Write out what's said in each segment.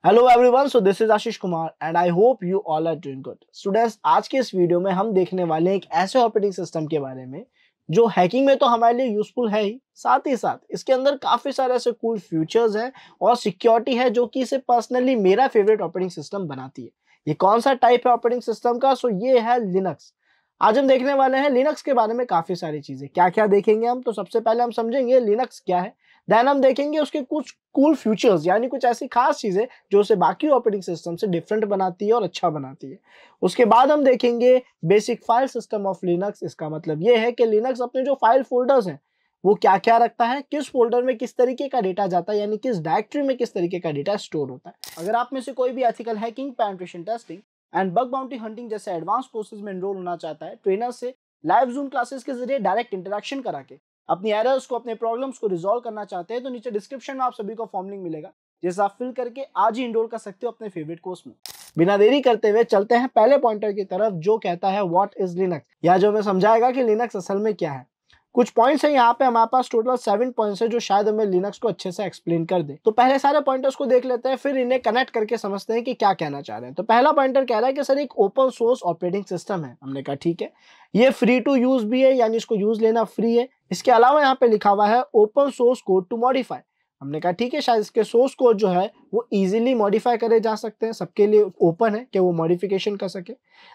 Hello everyone, so this is Ashish Kumar and I hope you all are doing good. Students, आज के इस video में हम देखने वाले हैं एक ऐसे ऑपरेटिंग सिस्टम के बारे में जो हैकिंग में तो हमारे लिए यूजफुल है ही, साथ ही साथ इसके अंदर काफी सारे ऐसे कूल फीचर्स हैं और सिक्योरिटी है जो कि इसे पर्सनली मेरा फेवरेट ऑपरेटिंग सिस्टम बनाती है। ये कौन सा टाइप है ऑपरेटिंग सिस्टम का? सो ये है लिनक्स। आज हम देखने वाले हैं लिनक्स के बारे में काफी सारी चीजें। क्या क्या देखेंगे हम? तो सबसे पहले हम समझेंगे लिनक्स क्या है, देन हम देखेंगे उसके कुछ कूल फीचर्स यानी कुछ ऐसी खास चीजें जो उसे बाकी ऑपरेटिंग सिस्टम से डिफरेंट बनाती है और अच्छा बनाती है। उसके बाद हम देखेंगे basic file system of Linux. इसका मतलब ये है कि लिनक्स अपने जो फाइल फोल्डर्स हैं वो क्या क्या रखता है, किस फोल्डर में किस तरीके का डेटा जाता है, यानी किस डायरेक्टरी में किस तरीके का डेटा स्टोर होता है। अगर आप में से कोई भी ethical hacking, penetration testing and bug bounty hunting जैसे एडवांस कोर्सेज में एनरोल होना चाहता है, ट्रेनर से लाइव जूम क्लासेस के जरिए डायरेक्ट इंटरेक्शन करा के अपनी एरर्स को, अपने प्रॉब्लम्स को रिजॉल्व करना चाहते हैं, तो नीचे डिस्क्रिप्शन में आप सभी को फॉर्म लिंक मिलेगा जिसे आप फिल करके आज ही इनरोल कर सकते हो अपने फेवरेट कोर्स में। बिना देरी करते हुए चलते हैं पहले पॉइंटर की तरफ जो कहता है व्हाट इज लिनक्स, या जो हमें समझाएगा कि लिनक्स असल में क्या है। कुछ पॉइंट्स हैं यहाँ पे, हमारे पास टोटल 7 पॉइंट्स है जो शायद हमें लिनक्स को अच्छे से एक्सप्लेन कर दे। तो पहले सारे पॉइंटर्स को देख लेते हैं, फिर इन्हें कनेक्ट करके समझते हैं कि क्या कहना चाह रहे हैं। तो पहला पॉइंटर कह रहा है कि सर एक ओपन सोर्स ऑपरेटिंग सिस्टम है। हमने कहा ठीक है, ये फ्री टू यूज भी है, यानी इसको यूज लेना फ्री है। इसके अलावा यहाँ पे लिखा हुआ है open source code to modify. हमने कहा ठीक है, शायद इसके सोर्स कोड जो है वो इजीली मॉडिफाई करे जा सकते हैं, सबके लिए ओपन है कि वो मॉडिफिकेशन कर सके।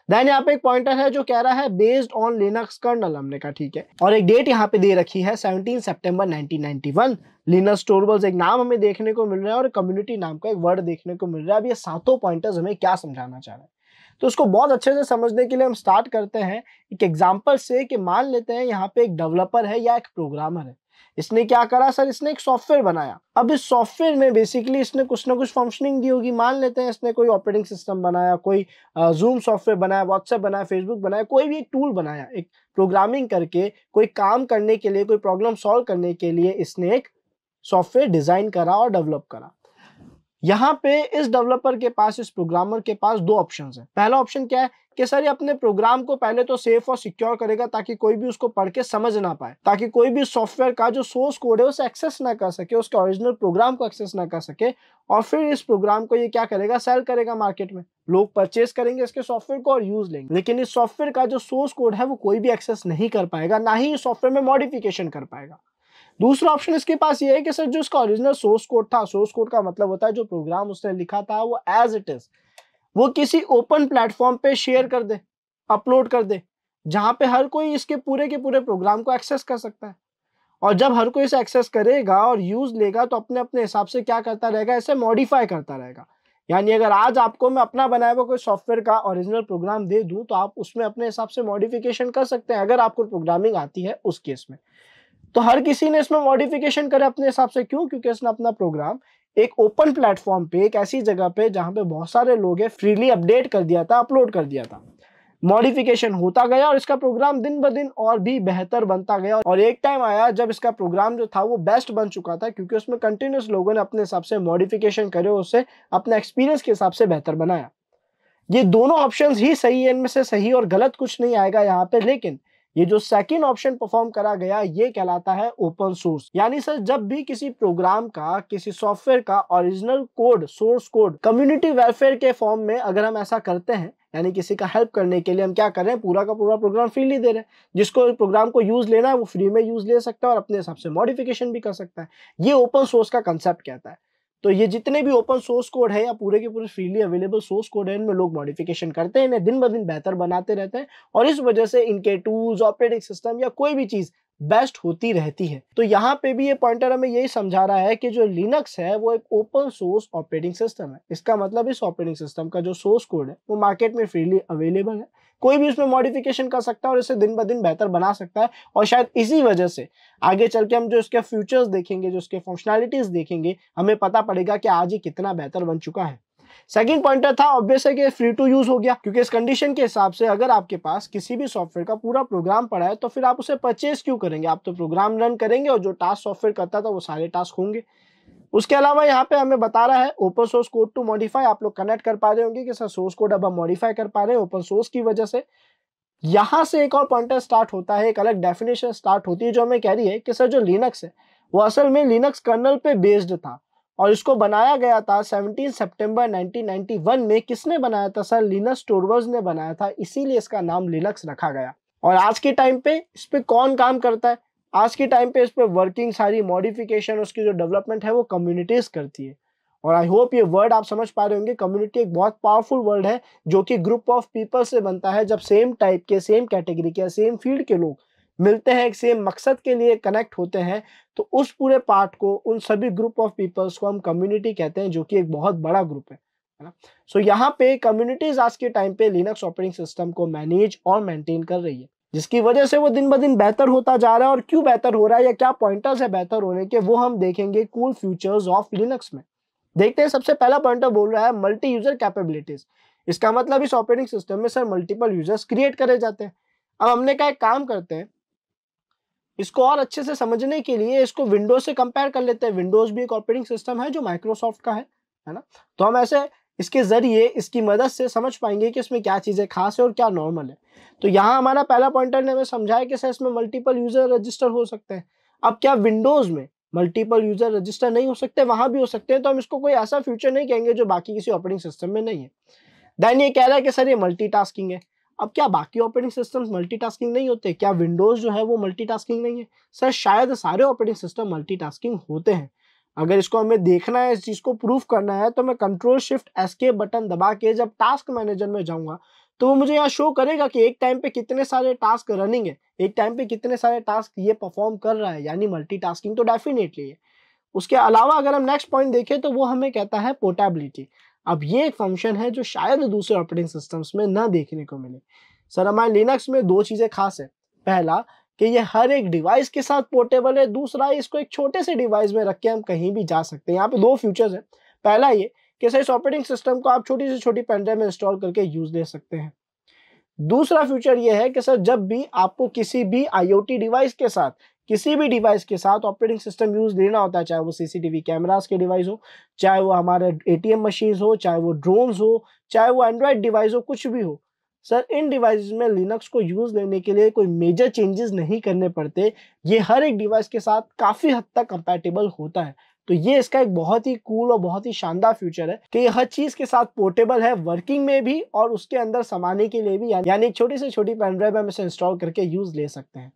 देन यहाँ पे एक पॉइंटर है जो कह रहा है बेस्ड ऑन लिनक्स कर्नल। हमने कहा ठीक है, और एक डेट यहाँ पे दे रखी है 17 सितंबर 1991। लिनक्स टोरबल्स एक नाम हमें देखने को मिल रहा है और कम्युनिटी नाम का एक वर्ड देखने को मिल रहा है। अब ये सातों पॉइंटर्स हमें क्या समझाना चाह रहे हैं, तो उसको बहुत अच्छे से समझने के लिए हम स्टार्ट करते हैं एक एग्जांपल से कि मान लेते हैं यहाँ पे एक डेवलपर है या एक प्रोग्रामर है। इसने क्या करा सर, इसने एक सॉफ्टवेयर बनाया। अब इस सॉफ्टवेयर में बेसिकली इसने कुछ ना कुछ फंक्शनिंग दी होगी। मान लेते हैं इसने कोई ऑपरेटिंग सिस्टम बनाया, कोई जूम सॉफ्टवेयर बनाया, व्हाट्सएप बनाया, फेसबुक बनाया, कोई भी एक टूल बनाया, एक प्रोग्रामिंग करके कोई काम करने के लिए, कोई प्रॉब्लम सॉल्व करने के लिए इसने एक सॉफ्टवेयर डिजाइन करा और डेवलप करा। यहाँ पे इस डेवलपर के पास, इस प्रोग्रामर के पास दो ऑप्शंस हैं। पहला ऑप्शन क्या है कि सर ये अपने प्रोग्राम को पहले तो सेफ और सिक्योर करेगा ताकि कोई भी उसको पढ़ के समझ ना पाए, ताकि कोई भी सॉफ्टवेयर का जो सोर्स कोड है उसे एक्सेस ना कर सके, उसके ओरिजिनल प्रोग्राम को एक्सेस ना कर सके। और फिर इस प्रोग्राम को ये क्या करेगा, सेल करेगा मार्केट में। लोग परचेज करेंगे इसके सॉफ्टवेयर को और यूज लेंगे, लेकिन इस सॉफ्टवेयर का जो सोर्स कोड है वो कोई भी एक्सेस नहीं कर पाएगा, ना ही इस सॉफ्टवेयर में मॉडिफिकेशन कर पाएगा। दूसरा ऑप्शन इसके पास ये है कि सर जो इसका ओरिजिनल सोर्स कोड था, सोर्स कोड का मतलब होता है जो प्रोग्राम उसने लिखा था वो एज इट इज वो किसी ओपन प्लेटफॉर्म पे शेयर कर दे, अपलोड कर दे, जहां पे हर कोई इसके पूरे के पूरे प्रोग्राम को एक्सेस कर सकता है। और जब हर कोई इसे एक्सेस करेगा और यूज लेगा तो अपने अपने हिसाब से क्या करता रहेगा, इसे मॉडिफाई करता रहेगा। यानी अगर आज आपको मैं अपना बनाया हुआ कोई सॉफ्टवेयर का ओरिजिनल प्रोग्राम दे दूं तो आप उसमें अपने हिसाब से मॉडिफिकेशन कर सकते हैं, अगर आपको प्रोग्रामिंग आती है उस केस में। तो हर किसी ने इसमें मॉडिफिकेशन करे अपने हिसाब से। क्यों? क्योंकि इसने अपना प्रोग्राम एक ओपन प्लेटफॉर्म पे, एक ऐसी जगह पे जहां पे बहुत सारे लोग हैं, फ्रीली अपडेट कर दिया था, अपलोड कर दिया था। मॉडिफिकेशन होता गया और इसका प्रोग्राम दिन ब दिन और भी बेहतर बनता गया। और एक टाइम आया जब इसका प्रोग्राम जो था वो बेस्ट बन चुका था, क्योंकि उसमें कंटिन्यूस लोगों ने अपने हिसाब से मॉडिफिकेशन करे, उससे अपने एक्सपीरियंस के हिसाब से बेहतर बनाया। ये दोनों ऑप्शंस ही सही है, इनमें से सही और गलत कुछ नहीं आएगा यहाँ पे। लेकिन ये जो सेकंड ऑप्शन परफॉर्म करा गया ये कहलाता है ओपन सोर्स। यानी सर जब भी किसी प्रोग्राम का, किसी सॉफ्टवेयर का original code, source code community welfare के फॉर्म में अगर हम ऐसा करते हैं, यानी किसी का हेल्प करने के लिए हम क्या कर रहे हैं, पूरा का पूरा प्रोग्राम फ्रीली दे रहे हैं। जिसको प्रोग्राम को यूज लेना है वो फ्री में यूज ले सकता है और अपने हिसाब से मॉडिफिकेशन भी कर सकता है। ये ओपन सोर्स का कंसेप्ट कहता है। तो ये जितने भी ओपन सोर्स कोड है या पूरे के पूरे फ्रीली अवेलेबल सोर्स कोड है, इनमें लोग मॉडिफिकेशन करते हैं, इन्हें दिन ब दिन बेहतर बनाते रहते हैं और इस वजह से इनके टूल्स, ऑपरेटिंग सिस्टम या कोई भी चीज बेस्ट होती रहती है। तो यहाँ पे भी ये पॉइंटर हमें यही समझा रहा है कि जो लिनक्स है वो एक ओपन सोर्स ऑपरेटिंग सिस्टम है। इसका मतलब इस ऑपरेटिंग सिस्टम का जो सोर्स कोड है वो मार्केट में फ्रीली अवेलेबल है, कोई भी उसमें मॉडिफिकेशन कर सकता है और इसे दिन ब दिन बेहतर बना सकता है। और शायद इसी वजह से आगे चल के हम जो इसके फ्यूचर्स देखेंगे, जो इसके फंक्शनैलिटीज देखेंगे, हमें पता पड़ेगा कि आज ये कितना बेहतर बन चुका है। सेकंड पॉइंटर था ऑब्वियस है कि फ्री टू यूज हो गया, क्योंकि इस कंडीशन के हिसाब से अगर आपके पास किसी भी सॉफ्टवेयर का पूरा प्रोग्राम पड़ा है तो फिर आप उसे परचेज क्यों करेंगे? आप तो प्रोग्राम रन करेंगे और जो टास्क सॉफ्टवेयर करता था वो सारे टास्क होंगे। उसके अलावा यहाँ पे हमें बता रहा है open source code to modify. आप लोग कनेक्ट कर पा रहे होंगे कि सर सोर्स कोड अब हम मॉडिफाई कर पा रहे हैं ओपन सोर्स की वजह से। यहां से एक और पॉइंटर स्टार्ट होता है, एक अलग डेफिनेशन स्टार्ट होती है जो हमें कह रही है कि सर जो लिनक्स है वो असल में लिनक्स कर्नल पे बेस्ड था और इसको बनाया गया था 17 सितंबर 1991 में। किसने बनाया था सर? लिनस टोरवल्ड्स ने बनाया था, इसीलिए इसका नाम लिनक्स रखा गया। और आज के टाइम पे इस पे कौन काम करता है? आज के टाइम पे इस पे वर्किंग, सारी मॉडिफिकेशन, उसकी जो डेवलपमेंट है वो कम्युनिटीज करती है। और आई होप ये वर्ड आप समझ पा रहे होंगे। कम्युनिटी एक बहुत पावरफुल वर्ड है जो कि ग्रुप ऑफ पीपल से बनता है। जब सेम टाइप के, सेम कैटेगरी के, सेम फील्ड के लोग मिलते हैं, एक सेम मकसद के लिए कनेक्ट होते हैं, तो उस पूरे पार्ट को, उन सभी ग्रुप ऑफ पीपल्स को हम कम्युनिटी कहते हैं, जो कि एक बहुत बड़ा ग्रुप है ना। सो यहाँ पे कम्युनिटीज आज के टाइम पे लिनक्स ऑपरेटिंग सिस्टम को मैनेज और मेंटेन कर रही है, जिसकी वजह से वो दिन ब दिन बेहतर होता जा रहा है। और क्यों बेहतर हो रहा है या क्या पॉइंटर्स है बेहतर होने के, वो हम देखेंगे कूल फ्यूचर्स ऑफ लिनक्स में। देखते हैं, सबसे पहला पॉइंटर बोल रहा है मल्टी यूजर कैपेबिलिटीज। इसका मतलब इस ऑपरेटिंग सिस्टम में सर मल्टीपल यूजर्स क्रिएट करे जाते हैं। अब हमने कहा एक काम करते हैं, इसको और अच्छे से समझने के लिए इसको विंडोज से कंपेयर कर लेते हैं। विंडोज भी एक ऑपरेटिंग सिस्टम है जो माइक्रोसॉफ्ट का है ना। तो हम ऐसे इसके जरिए, इसकी मदद से समझ पाएंगे कि इसमें क्या चीजें खास है और क्या नॉर्मल है। तो यहाँ हमारा पहला पॉइंटर ने हमें समझाया कि सर इसमें मल्टीपल यूजर रजिस्टर हो सकते हैं। अब क्या विंडोज में मल्टीपल यूजर रजिस्टर नहीं हो सकते? वहां भी हो सकते हैं। तो हम इसको कोई ऐसा फ्यूचर नहीं कहेंगे जो बाकी किसी ऑपरेटिंग सिस्टम में नहीं है। देन ये कह रहा है कि सर ये मल्टीटास्किंग है। अब क्या बाकी ऑपरेटिंग सिस्टम्स मल्टीटास्किंग नहीं होते? क्या विंडोज जो है वो मल्टीटास्किंग नहीं है? सर शायद सारे ऑपरेटिंग सिस्टम मल्टीटास्किंग होते हैं। अगर इसको हमें देखना है, इस चीज को प्रूफ करना है, तो मैं कंट्रोल शिफ्ट एस्केप बटन दबा के जब टास्क मैनेजर में जाऊंगा तो वो मुझे यहाँ शो करेगा कि एक टाइम पे कितने सारे टास्क रनिंग है, एक टाइम पे कितने सारे टास्क ये परफॉर्म कर रहा है, यानी मल्टीटास्किंग तो डेफिनेटली है। उसके अलावा अगर हम नेक्स्ट पॉइंट देखें तो वो हमें कहता है पोर्टेबिलिटी। अब ये एक फंक्शन है जो शायद दूसरे ऑपरेटिंग सिस्टम्स में ना देखने को मिले। सर हमारे लिनक्स में दो चीजें खास है। पहला कि ये हर एक डिवाइस के साथ पोर्टेबल है। दूसरा, इसको एक छोटे से डिवाइस में रख के हम कहीं भी जा सकते हैं। यहाँ पे दो फीचर्स है। पहला ये कि सर इस ऑपरेटिंग सिस्टम को आप छोटी से छोटी पेनड्राइव में इंस्टॉल करके यूज ले सकते हैं। दूसरा फीचर ये है कि सर जब भी आपको किसी भी IoT डिवाइस के साथ, किसी भी डिवाइस के साथ ऑपरेटिंग सिस्टम यूज लेना होता है, चाहे वो CCTV कैमरास के डिवाइस हो, चाहे वो हमारे ATM मशीन हो, चाहे वो ड्रोन्स हो, चाहे वो एंड्रॉइड डिवाइस हो, कुछ भी हो, सर इन डिवाइस में लिनक्स को यूज लेने के लिए कोई मेजर चेंजेस नहीं करने पड़ते। ये हर एक डिवाइस के साथ काफी हद तक कंपैटिबल होता है। तो ये इसका एक बहुत ही कूल और बहुत ही शानदार फ्यूचर है कि ये हर चीज के साथ पोर्टेबल है, वर्किंग में भी और उसके अंदर समाने के लिए भी, यानी एक छोटी से छोटी पेनड्राइव में हम इसे इंस्टॉल करके यूज ले सकते हैं।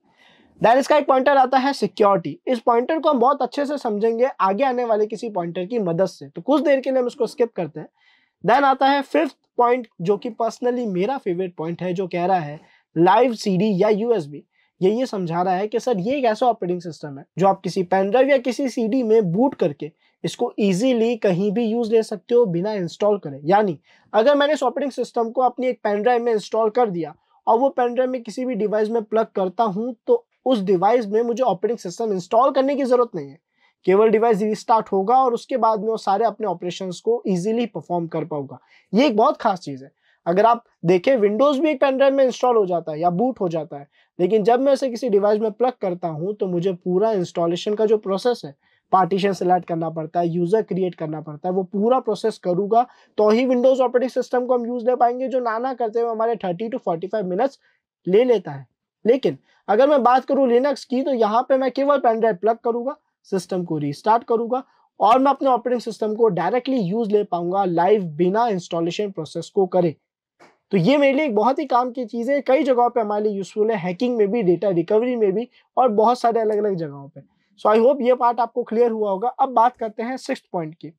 देन इसका एक पॉइंटर आता है सिक्योरिटी। इस पॉइंटर को हम बहुत अच्छे से समझेंगे आगे आने वाले किसी पॉइंटर की मदद से, तो कुछ देर के लिए हम इसको स्किप करते हैं। देन आता है फिफ्थ पॉइंट, जो कि पर्सनली मेरा फेवरेट पॉइंट है, जो कह रहा है लाइव CD या USB। ये समझा रहा है कि सर ये एक ऐसा ऑपरेटिंग सिस्टम है जो आप किसी पेन ड्राइव या किसी CD में बूट करके इसको इजीली कहीं भी यूज ले सकते हो बिना इंस्टॉल करे। यानी अगर मैंने इस ऑपरेटिंग सिस्टम को अपनी एक पेन ड्राइव में इंस्टॉल कर दिया और वो पेन ड्राइव में किसी भी डिवाइस में प्लग करता हूं, तो उस डिवाइस में मुझे ऑपरेटिंग सिस्टम इंस्टॉल करने की जरूरत नहीं है। केवल डिवाइस रिस्टार्ट होगा और उसके बाद में वो सारे अपने ऑपरेशंस को इजीली परफॉर्म कर पाऊंगा। ये एक बहुत खास चीज है। अगर आप देखें, विंडोज भी एक पेन ड्राइव में इंस्टॉल हो जाता है या बूट हो जाता है, लेकिन जब मैं इसे किसी डिवाइस में प्लग करता हूं तो मुझे पूरा इंस्टॉलेशन का जो प्रोसेस है, पार्टीशन सेलेक्ट करना पड़ता है, यूजर क्रिएट करना पड़ता है, वो पूरा प्रोसेस करूंगा तो ही विंडोज ऑपरेटिंग सिस्टम को हम यूज ले पाएंगे, जो नाना करते हुए हमारे 30 to 45 मिनट्स ले लेता है। लेकिन अगर मैं बात करूं लिनक्स की, तो यहाँ पे मैं केवल पेन ड्राइव प्लग करूंगा, सिस्टम को रिस्टार्ट करूंगा और मैं अपने ऑपरेटिंग सिस्टम को डायरेक्टली यूज ले पाऊंगा लाइव, बिना इंस्टॉलेशन प्रोसेस को करे। तो ये मेरे लिए एक बहुत ही काम की चीज है। कई जगहों पे हमारे लिए यूजफुल है, हैकिंग में भी, डेटा रिकवरी में भी और बहुत सारे अलग अलग जगहों पे। सो आई होप ये पार्ट आपको क्लियर हुआ होगा। अब बात करते हैं सिक्स्थ पॉइंट की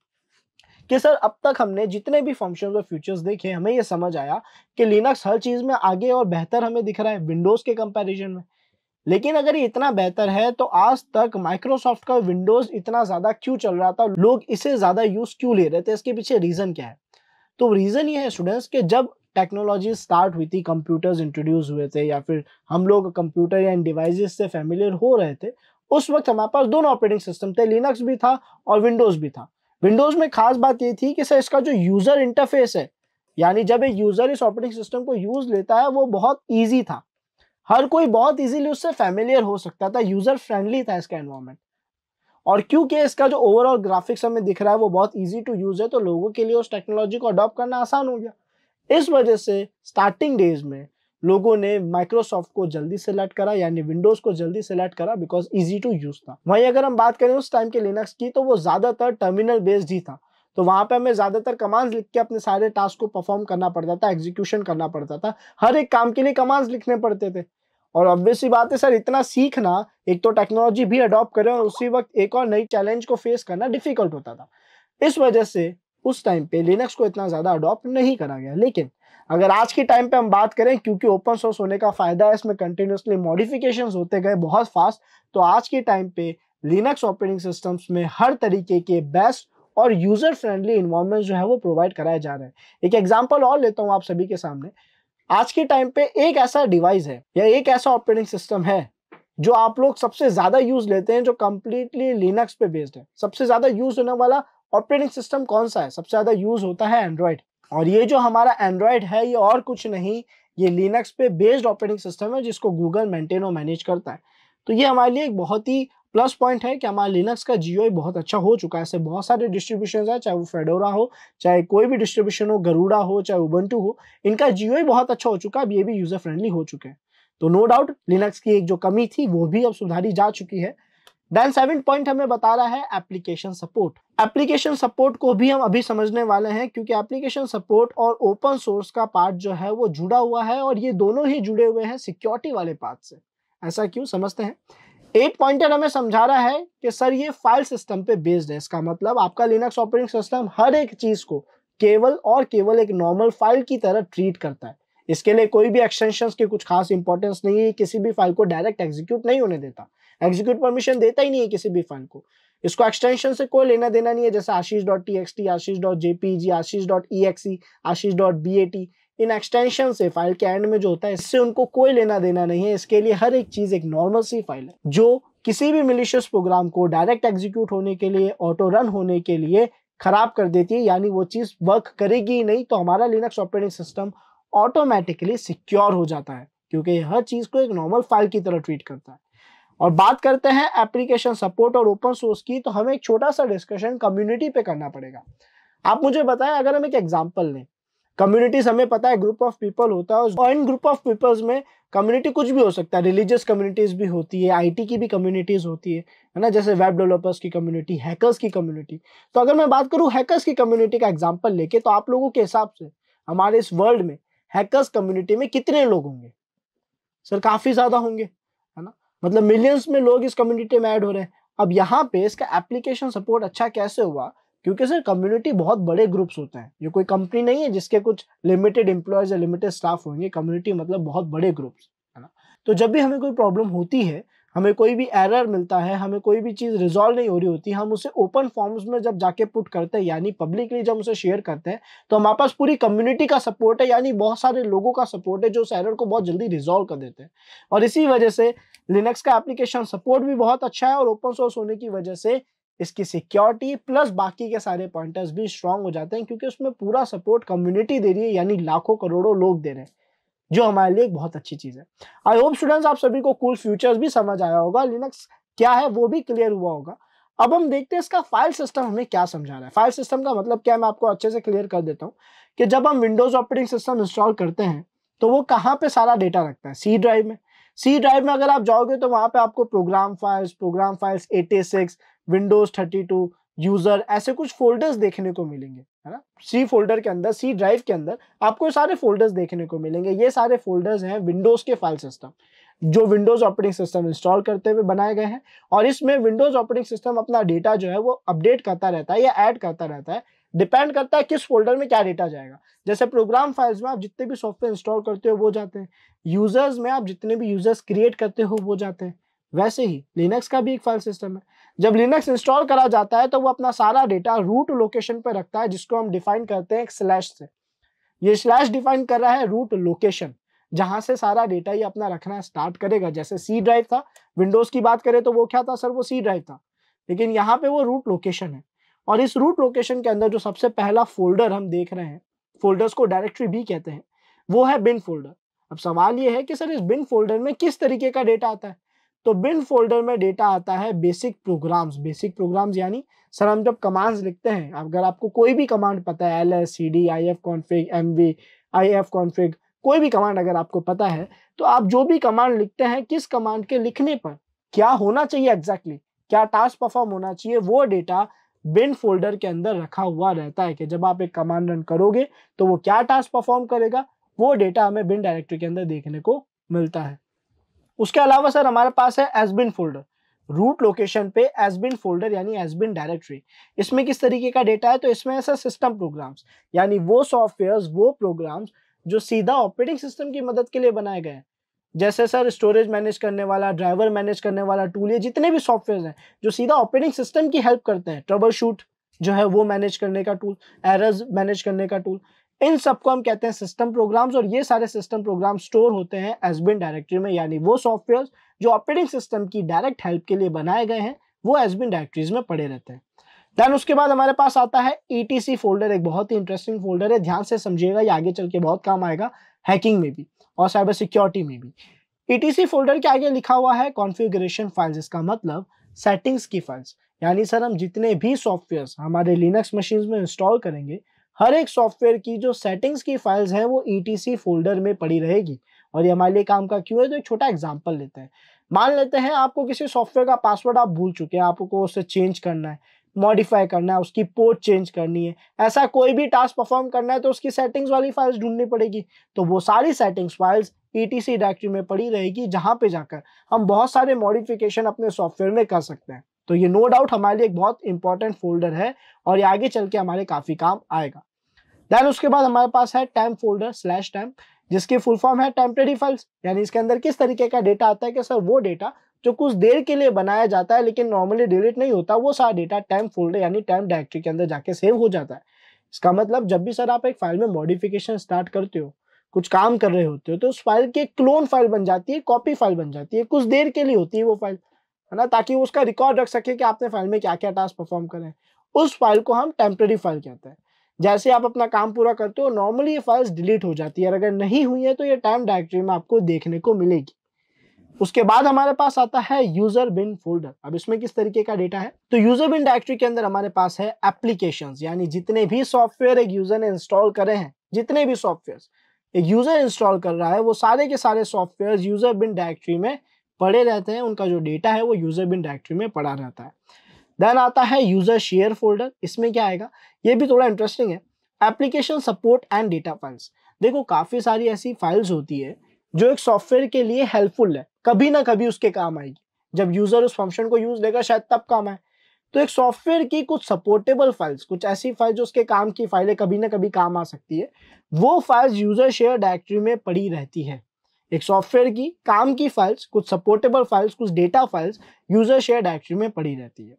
कि सर अब तक हमने जितने भी फंक्शंस और फीचर्स देखे, हमें ये समझ आया कि लिनक्स हर चीज में आगे और बेहतर हमें दिख रहा है विंडोज के कंपैरिजन में। लेकिन अगर ये इतना बेहतर है तो आज तक माइक्रोसॉफ्ट का विंडोज इतना ज्यादा क्यों चल रहा था, लोग इसे ज्यादा यूज क्यों ले रहे थे, इसके पीछे रीजन क्या है? तो रीजन ये है स्टूडेंट्स कि जब टेक्नोलॉजी स्टार्ट हुई थी, कंप्यूटर्स इंट्रोड्यूस हुए थे या फिर हम लोग कंप्यूटर या इन डिवाइसेस से फैमिलियर हो रहे थे, उस वक्त हमारे पास दोनों ऑपरेटिंग सिस्टम थे, लिनक्स भी था और विंडोज भी था। विंडोज में खास बात ये थी कि सर इसका जो यूजर इंटरफेस है, यानी जब एक यूजर इस ऑपरेटिंग सिस्टम को यूज लेता है, वो बहुत ईजी था। हर कोई बहुत इजीली उससे फैमिलियर हो सकता था, यूजर फ्रेंडली था इसका एनवायरनमेंट। और क्योंकि इसका जो ओवरऑल ग्राफिक्स हमें दिख रहा है वो बहुत इजी टू यूज है, तो लोगों के लिए उस टेक्नोलॉजी को अडॉप्ट करना आसान हो गया। इस वजह से स्टार्टिंग डेज में लोगों ने माइक्रोसॉफ्ट को जल्दी सेलेक्ट करा, यानी विंडोज को जल्दी सेलेक्ट करा बिकॉज इजी टू यूज था। वहीं अगर हम बात करें उस टाइम के लिनक्स की, तो वो ज्यादातर टर्मिनल बेस्ड ही था। तो वहां पे हमें ज्यादातर कमांड्स लिख के अपने सारे टास्क को परफॉर्म करना पड़ता था, एग्जीक्यूशन करना पड़ता था, हर एक काम के लिए कमांड्स लिखने पड़ते थे। और ऑब्वियसली बात है सर, इतना सीखना, एक तो टेक्नोलॉजी भी अडॉप्ट करें और उसी वक्त एक और नई चैलेंज को फेस करना डिफिकल्ट होता था। इस वजह से उस टाइम पे लिनक्स को इतना ज्यादा अडॉप्ट नहीं करा गया। लेकिन अगर आज के टाइम पे हम बात करें, क्योंकि ओपन सोर्स होने का फायदा है, इसमें कंटिन्यूसली मॉडिफिकेशंस होते गए बहुत फास्ट, तो आज के टाइम पे लिनक्स ऑपरेटिंग सिस्टम्स में हर तरीके के बेस्ट और यूजर फ्रेंडली इन्वायरमेंट जो है वो प्रोवाइड कराए जा रहे हैं। एक एग्जांपल और लेता हूं आप सभी के सामने। आज के टाइम पे एक ऐसा डिवाइस है या एक ऐसा ऑपरेटिंग सिस्टम है जो आप लोग सबसे ज्यादा यूज लेते हैं, जो कंप्लीटली लिनक्स पे बेस्ड है। सबसे ज्यादा यूज होने वाला ऑपरेटिंग सिस्टम कौन सा है? सबसे ज्यादा यूज होता है एंड्रॉइड। और ये जो हमारा एंड्रॉइड है, ये और कुछ नहीं, ये लिनक्स पे बेस्ड ऑपरेटिंग सिस्टम है जिसको गूगल मेंटेन और मैनेज करता है। तो ये हमारे लिए एक बहुत ही प्लस पॉइंट है कि हमारा लिनक्स का जीओआई बहुत अच्छा हो चुका है। ऐसे बहुत सारे डिस्ट्रीब्यूशन है, चाहे वो फेडोरा हो, चाहे कोई भी डिस्ट्रीब्यूशन हो, गरुड़ा हो, चाहे उबंटू हो, इनका जीओआई बहुत अच्छा हो चुका है। अब ये भी यूजर फ्रेंडली हो चुके हैं। तो नो डाउट लिनक्स की एक जो कमी थी वो भी अब सुधारी जा चुकी है। देन 7 पॉइंट हमें बता रहा है एप्लीकेशन सपोर्ट। एप्लीकेशन सपोर्ट को भी हम अभी समझने वाले हैं, क्योंकि एप्लीकेशन सपोर्ट और ओपन सोर्स का पार्ट जो है वो जुड़ा हुआ है, और ये दोनों ही जुड़े हुए हैं सिक्योरिटी वाले पार्ट से। ऐसा क्यों, समझते हैं। 8 पॉइंटर हमें समझा रहा है कि सर ये फाइल सिस्टम पे बेस्ड है। इसका मतलब आपका लिनक्स ऑपरेटिंग सिस्टम हर एक चीज को केवल और केवल एक नॉर्मल फाइल की तरह ट्रीट करता है। इसके लिए कोई भी एक्सटेंशंस की कुछ खास इंपॉर्टेंस नहीं है। किसी भी फाइल को डायरेक्ट एग्जीक्यूट नहीं होने देता, एग्जीक्यूट परमिशन देता ही नहीं है किसी भी फाइल को। इसको एक्सटेंशन से कोई लेना देना नहीं है, जैसे आशीष.txt, आशीष.jpg, आशीष.exe, आशीष.bat, इन एक्सटेंशन से फाइल के एंड में जो होता है इससे उनको कोई लेना देना नहीं है। इसके लिए हर एक चीज एक नॉर्मल सी फाइल है जो किसी भी मिलिशियस प्रोग्राम को डायरेक्ट एग्जीक्यूट होने के लिए, ऑटो रन होने के लिए खराब कर देती है, यानी वो चीज वर्क करेगी ही नहीं। तो हमारा Linux operating system automatically secure हो जाता है, क्योंकि हर चीज को एक नॉर्मल फाइल की तरह ट्रीट करता है। और बात करते हैं एप्लीकेशन सपोर्ट और ओपन सोर्स की, तो हमें एक छोटा सा डिस्कशन कम्युनिटी पे करना पड़ेगा। आप मुझे बताएं, अगर हम एक एग्जांपल लें, कम्युनिटीज हमें पता है ग्रुप ऑफ पीपल होता है, और इन ग्रुप ऑफ पीपल्स में कम्युनिटी कुछ भी हो सकता है। रिलीजियस कम्युनिटीज भी होती है, आईटी की भी कम्युनिटीज होती है ना, जैसे वेब डेवलपर्स की कम्युनिटी, हैकर्स की कम्युनिटी। तो अगर मैं बात करूं हैकर्स की कम्युनिटी का एग्जांपल लेके, तो आप लोगों के हिसाब से हमारे इस वर्ल्ड में हैकर्स कम्युनिटी में कितने लोग होंगे? सर काफी ज्यादा होंगे, है ना। मतलब मिलियंस में लोग इस कम्युनिटी में ऐड हो रहे हैं। अब यहाँ पे इसका एप्लीकेशन सपोर्ट अच्छा कैसे हुआ? क्योंकि सर कम्युनिटी बहुत बड़े ग्रुप्स होते हैं। ये कोई कंपनी नहीं है जिसके कुछ लिमिटेड एम्प्लॉयज या लिमिटेड स्टाफ होंगे। कम्युनिटी मतलब बहुत बड़े ग्रुप्स, है ना। तो जब भी हमें कोई प्रॉब्लम होती है, हमें कोई भी एरर मिलता है, हमें कोई भी चीज रिजॉल्व नहीं हो रही होती, हम उसे ओपन फॉर्म्स में जब जाके पुट करते हैं, यानी पब्लिकली जब उसे शेयर करते हैं, तो हमारे पास पूरी कम्युनिटी का सपोर्ट है, यानी बहुत सारे लोगों का सपोर्ट है जो उस एरर को बहुत जल्दी रिजॉल्व कर देते हैं। और इसी वजह से लिनक्स का एप्लीकेशन सपोर्ट भी बहुत अच्छा है, और ओपन सोर्स होने की वजह से इसकी सिक्योरिटी प्लस बाकी के सारे पॉइंटर्स भी स्ट्रांग हो जाते हैं, क्योंकि उसमें पूरा सपोर्ट कम्युनिटी दे रही है, यानी लाखों करोड़ों लोग दे रहे हैं, जो हमारे लिए एक बहुत अच्छी चीज है। आई होप स्टूडेंट्स आप सभी को कूल फ्यूचर्स भी समझ आया होगा, लिनक्स क्या है वो भी क्लियर हुआ होगा। अब हम देखते हैं इसका फाइल सिस्टम हमें क्या समझा रहा है। फाइल सिस्टम का मतलब क्या है, मैं आपको अच्छे से क्लियर कर देता हूँ कि जब हम विंडोज ऑपरेटिंग सिस्टम इंस्टॉल करते हैं, तो वो कहाँ पे सारा डेटा रखता है? सी ड्राइव में। सी ड्राइव में अगर आप जाओगे तो वहां पे आपको प्रोग्राम फाइल्स 86, विंडोज 32, यूजर, ऐसे कुछ फोल्डर्स देखने को मिलेंगे, है ना। सी फोल्डर के अंदर, सी ड्राइव के अंदर आपको सारे फोल्डर्स देखने को मिलेंगे। ये सारे फोल्डर्स हैं विंडोज के फाइल सिस्टम, जो विंडोज ऑपरेटिंग सिस्टम इंस्टॉल करते हुए बनाए गए हैं। और इसमें विंडोज ऑपरेटिंग सिस्टम अपना डेटा जो है वो अपडेट करता रहता है या ऐड करता रहता है, डिपेंड करता है किस फोल्डर में क्या डेटा जाएगा। जैसे प्रोग्राम फाइल्स में आप जितने भी सॉफ्टवेयर इंस्टॉल करते हो वो जाते हैं, यूजर्स में आप जितने भी यूजर्स क्रिएट करते हो वो जाते हैं। वैसे ही लिनक्स का भी एक फाइल सिस्टम है। जब लिनक्स इंस्टॉल करा जाता है तो वो अपना सारा डेटा रूट लोकेशन पे रखता है, जिसको हम डिफाइन करते हैं एक स्लैश से। ये स्लैश डिफाइन कर रहा है रूट लोकेशन, जहां से सारा डेटा ये अपना रखना स्टार्ट करेगा। जैसे सी ड्राइव था, विंडोज की बात करें तो वो क्या था सर? वो सी ड्राइव था, लेकिन यहाँ पे वो रूट लोकेशन है। और इस रूट लोकेशन के अंदर जो सबसे पहला फोल्डर हम देख रहे हैं, फोल्डर्स को डायरेक्टरी भी कहते हैं, वो है बिन फोल्डर। अब सवाल ये है कि सर इस बिन फोल्डर में किस तरीके का डेटा आता है? तो बिन फोल्डर में डेटा आता है बेसिक प्रोग्राम्स। बेसिक प्रोग्राम्स यानी सर हम जब कमांड्स लिखते हैं, अगर आपको कोई भी कमांड पता है, ls cd ifconfig mv ifconfig, कोई भी कमांड अगर आपको पता है तो आप जो भी कमांड लिखते हैं, किस कमांड के लिखने पर क्या होना चाहिए एग्जैक्टली, क्या टास्क परफॉर्म होना चाहिए, वो डेटा बिन फोल्डर के अंदर रखा हुआ रहता है कि जब आप एक कमांड रन करोगे तो वो क्या टास्क परफॉर्म करेगा, वो डेटा हमें बिन डायरेक्टरी के अंदर देखने को मिलता है। उसके अलावा सर हमारे पास है एसबिन फोल्डर। रूट लोकेशन पे एसबिन फोल्डर यानी एसबिन डायरेक्टरी, इसमें किस तरीके का डेटा है, तो इसमें ऐसा सिस्टम प्रोग्राम्स यानी वो सॉफ्टवेयर्स, वो प्रोग्राम्स जो सीधा ऑपरेटिंग सिस्टम की मदद के लिए बनाए गए हैं। जैसे सर स्टोरेज मैनेज करने वाला, ड्राइवर मैनेज करने वाला टूल, ये जितने भी सॉफ्टवेयर हैं जो सीधा ऑपरेटिंग सिस्टम की हेल्प करते हैं, ट्रबल शूट जो है वो मैनेज करने का टूल, एरर्स मैनेज करने का टूल, इन सबको हम कहते हैं सिस्टम प्रोग्राम्स। और ये सारे सिस्टम प्रोग्राम स्टोर होते हैं एसबिन डायरेक्टरी में, यानी वो सॉफ्टवेयर जो ऑपरेटिंग सिस्टम की डायरेक्ट हेल्प के लिए बनाए गए हैं वो एसबिन डायरेक्टरीज में पड़े रहते हैं। देन उसके बाद हमारे पास आता है ईटीसी फोल्डर। एक बहुत ही इंटरेस्टिंग फोल्डर है, ध्यान से समझिएगा, ये आगे चल के बहुत काम आएगा हैकिंग में भी और साइबर सिक्योरिटी में भी। ईटीसी फोल्डर के आगे लिखा हुआ है कॉन्फ़िगरेशन फाइल्स, इसका मतलब सेटिंग्स की फाइल्स। यानी सर हम जितने भी सॉफ्टवेयर्स हमारे लिनक्स मशीन्स में इंस्टॉल करेंगे, हर एक सॉफ्टवेयर की जो सेटिंग्स की फाइल्स हैं वो ईटीसी फोल्डर में पड़ी रहेगी। और ये हमारे लिए काम का क्यों है, तो एक छोटा एग्जांपल लेते हैं। मान लेते हैं आपको किसी सॉफ्टवेयर का पासवर्ड आप भूल चुके हैं, आपको उसे चेंज करना है, मॉडिफाई करना है, उसकी पोर्ट चेंज करनी है, ऐसा कोई भी टास्क परफॉर्म करना है तो उसकी सेटिंग्स वाली फाइल्स ढूंढनी पड़ेगी। तो वो सारी सेटिंग्स फाइल्स ईटीसी डायरेक्टरी में पड़ी रहेगी, जहां पे जाकर हम बहुत सारे मॉडिफिकेशन अपने सॉफ्टवेयर में कर सकते हैं। तो ये नो डाउट हमारे लिए एक बहुत इंपॉर्टेंट फोल्डर है और ये आगे चल के हमारे काफी काम आएगा। देन उसके बाद हमारे पास है टेम्प फोल्डर /टेम्प, जिसकी फुल फॉर्म है टेम्परेरी फाइल्स। यानी इसके अंदर किस तरीके का डेटा आता है कि सर वो डेटा जो कुछ देर के लिए बनाया जाता है लेकिन नॉर्मली डिलीट नहीं होता, वो सारा डेटा टेम्प फोल्डर यानी टेम्प डायरेक्टरी के अंदर जाके सेव हो जाता है। इसका मतलब जब भी सर आप एक फाइल में मॉडिफिकेशन स्टार्ट करते हो, कुछ काम कर रहे होते हो, तो उस फाइल की एक क्लोन फाइल बन जाती है, कॉपी फाइल बन जाती है, कुछ देर के लिए होती है वो फाइल, है ना, ताकि वो उसका रिकॉर्ड रख सके कि आपने फाइल में क्या क्या टास्क परफॉर्म करे। उस फाइल को हम टेम्परेरी फाइल कहते हैं। जैसे आप अपना काम पूरा करते हो, नॉर्मली ये फाइल्स डिलीट हो जाती है, और अगर नहीं हुई है तो ये टेम्प डायरेक्टरी में आपको देखने को मिलेगी। उसके बाद हमारे पास आता है यूजर बिन फोल्डर। अब इसमें किस तरीके का डेटा है, तो यूजर बिन डायरेक्टरी के अंदर हमारे पास है एप्लीकेशंस, यानी जितने भी सॉफ्टवेयर एक यूजर ने इंस्टॉल करे हैं, जितने भी सॉफ्टवेयर एक यूजर इंस्टॉल कर रहा है, वो सारे के सारे सॉफ्टवेयर यूजर बिन डायरेक्टरी में पड़े रहते हैं, उनका जो डेटा है वो यूजर बिन डायरेक्टरी में पड़ा रहता है। देन आता है यूजर शेयर फोल्डर। इसमें क्या आएगा, ये भी थोड़ा इंटरेस्टिंग है, application support and data files. देखो काफी सारी ऐसी फाइल्स होती है जो एक सॉफ्टवेयर के लिए हेल्पफुल है, कभी ना कभी उसके काम आएगी, जब यूजर उस फंक्शन को यूज लेगा शायद तब काम आए। तो एक सॉफ्टवेयर की कुछ सपोर्टेबल फाइल्स, कुछ ऐसी फाइल जो उसके काम की फाइलें कभी ना कभी काम आ सकती है, वो फाइल्स यूजर शेयर डायरेक्टरी में पड़ी रहती है। एक सॉफ्टवेयर की काम की फाइल्स, कुछ सपोर्टेबल फाइल्स, कुछ data files user share directory में पड़ी रहती है।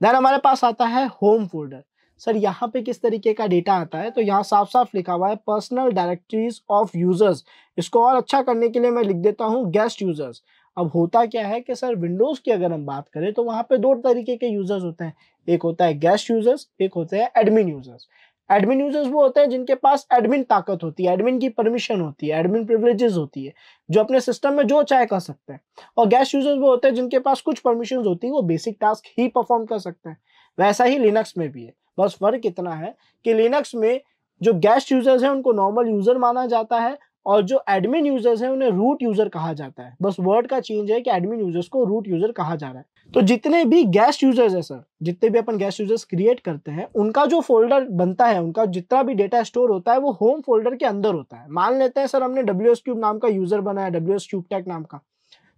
देन हमारे पास आता है होम फोल्डर। सर यहाँ पे किस तरीके का डेटा आता है, तो यहाँ साफ साफ लिखा हुआ है पर्सनल डायरेक्टरीज ऑफ यूजर्स। इसको और अच्छा करने के लिए मैं लिख देता हूँ गेस्ट यूजर्स। अब होता क्या है कि सर विंडोज की अगर हम बात करें तो वहां पे दो तरीके के यूजर्स होते हैं, एक होता है गेस्ट यूजर्स, एक होते हैं एडमिन यूजर्स। एडमिन यूजर्स वो होते हैं जिनके पास एडमिन ताकत होती है, एडमिन की परमिशन होती है, एडमिन प्रिविलेजेस होती है, जो अपने सिस्टम में जो चाहे कर सकते हैं। और गेस्ट यूजर्स वो होते हैं जिनके पास कुछ परमिशन होती है, वो बेसिक टास्क ही परफॉर्म कर सकते हैं। वैसा ही लिनक्स में भी है, बस फर्क इतना है कि लिनक्स में जो गेस्ट यूजर्स हैं उनको नॉर्मल यूजर माना जाता है, और जो एडमिन यूजर्स हैं उन्हें रूट यूजर कहा जाता है। बस वर्ड का चेंज है कि एडमिन यूजर्स को रूट यूजर कहा जा रहा है। तो जितने भी गेस्ट यूजर्स हैं सर, जितने भी अपन गेस्ट यूजर्स क्रिएट करते हैं, उनका जो फोल्डर बनता है, उनका जितना भी डेटा स्टोर होता है वो होम फोल्डर के अंदर होता है। मान लेते हैं सर हमने WSCube नाम का यूजर बनाया, WSCubeTech नाम का,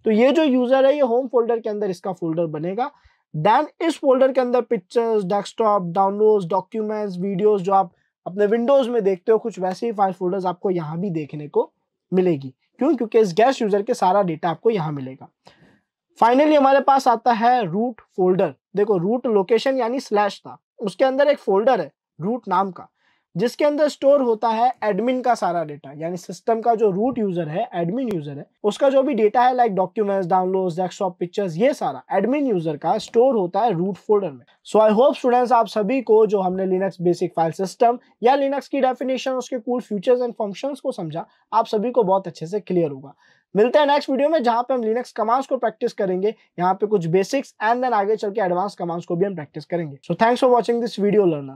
तो ये जो यूजर है ये होम फोल्डर के अंदर इसका फोल्डर बनेगा। देन इस फोल्डर के अंदर pictures, desktop, downloads, documents, videos जो आप अपने विंडोज में देखते हो, कुछ वैसे ही फाइल फोल्डर्स आपको यहाँ भी देखने को मिलेगी। क्यों? क्योंकि इस गेस्ट यूजर के सारा डेटा आपको यहाँ मिलेगा। फाइनली हमारे पास आता है रूट फोल्डर। देखो रूट लोकेशन यानी स्लैश था, उसके अंदर एक फोल्डर है रूट नाम का, जिसके अंदर स्टोर होता है एडमिन का सारा डेटा, यानी सिस्टम का जो रूट यूजर है, एडमिन यूजर है, उसका जो भी डेटा है like documents, downloads, desktop, pictures, ये सारा एडमिन यूजर का स्टोर होता है रूट फोल्डर में। सो आई होप स्टूडेंट्स आप सभी को जो हमने लिनक्स बेसिक फाइल सिस्टम या लिनक्स की डेफिनेशन, उसके कूल फीचर्स एंड फंक्शंस को समझा, आप सभी को बहुत अच्छे से क्लियर होगा। मिलते हैं नेक्स्ट वीडियो में जहां पे हम लिनक्स कमांड्स को प्रैक्टिस करेंगे, यहाँ पे कुछ बेसिक्स एंड देन आगे चल के एडवांस कमांड्स को भी हम प्रैक्टिस करेंगे। So thanks for watching this video learner.